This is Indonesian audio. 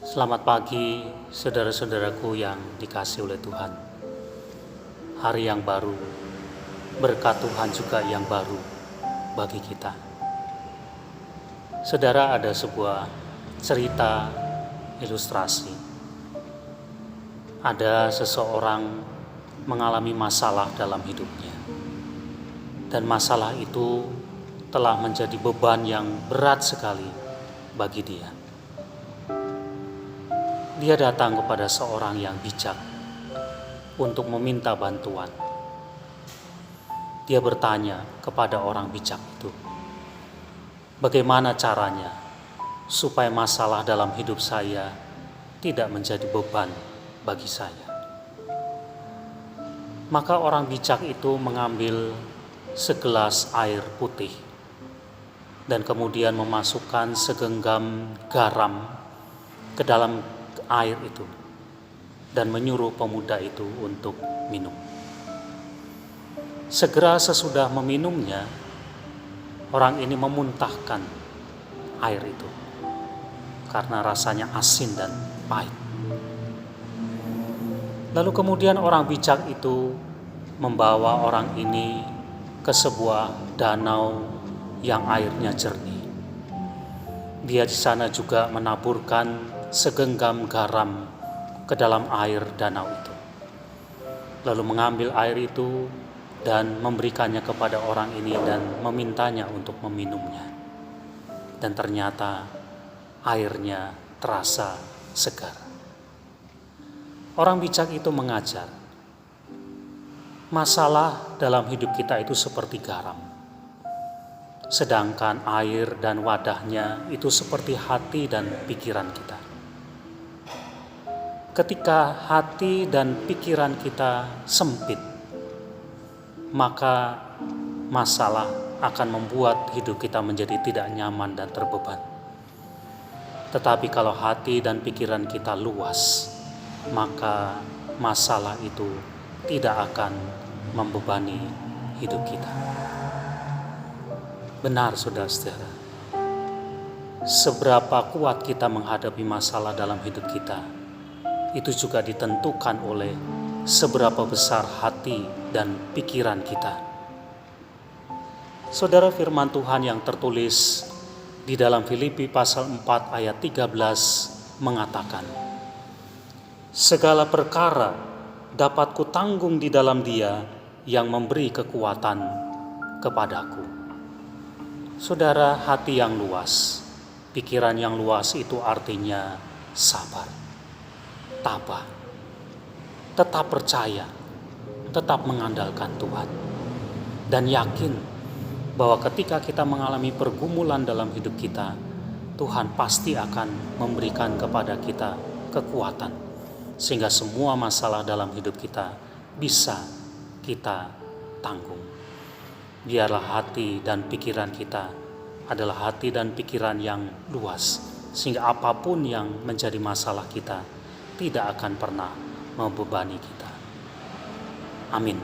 Selamat pagi, saudara-saudaraku yang dikasihi oleh Tuhan. Hari yang baru, berkat Tuhan juga yang baru bagi kita. Saudara, ada sebuah cerita ilustrasi. Ada seseorang mengalami masalah dalam hidupnya. Dan masalah itu telah menjadi beban yang berat sekali bagi dia. Dia datang kepada seorang yang bijak untuk meminta bantuan. Dia bertanya kepada orang bijak itu, bagaimana caranya supaya masalah dalam hidup saya tidak menjadi beban bagi saya. Maka orang bijak itu mengambil segelas air putih dan kemudian memasukkan segenggam garam ke dalam air itu dan menyuruh pemuda itu untuk minum. Segera sesudah meminumnya, orang ini memuntahkan air itu karena rasanya asin dan pahit. Lalu kemudian orang bijak itu membawa orang ini ke sebuah danau yang airnya jernih. Dia di sana juga menaburkan segenggam garam ke dalam air danau itu. Lalu mengambil air itu dan memberikannya kepada orang ini dan memintanya untuk meminumnya. Dan ternyata airnya terasa segar. Orang bijak itu mengajar, masalah dalam hidup kita itu seperti garam. Sedangkan air dan wadahnya itu seperti hati dan pikiran kita. Ketika hati dan pikiran kita sempit, maka masalah akan membuat hidup kita menjadi tidak nyaman dan terbeban. Tetapi kalau hati dan pikiran kita luas, maka masalah itu tidak akan membebani hidup kita. Benar, saudara-saudara, seberapa kuat kita menghadapi masalah dalam hidup kita, itu juga ditentukan oleh seberapa besar hati dan pikiran kita. Saudara, firman Tuhan yang tertulis di dalam Filipi pasal 4 ayat 13 mengatakan, segala perkara dapat kutanggung di dalam Dia yang memberi kekuatan kepadaku. Saudara, hati yang luas, pikiran yang luas itu artinya sabar, tabah, tetap percaya, tetap mengandalkan Tuhan, dan yakin bahwa ketika kita mengalami pergumulan dalam hidup kita, Tuhan pasti akan memberikan kepada kita kekuatan, sehingga semua masalah dalam hidup kita bisa kita tanggung. Biarlah hati dan pikiran kita adalah hati dan pikiran yang luas, sehingga apapun yang menjadi masalah kita tidak akan pernah membebani kita. Amin.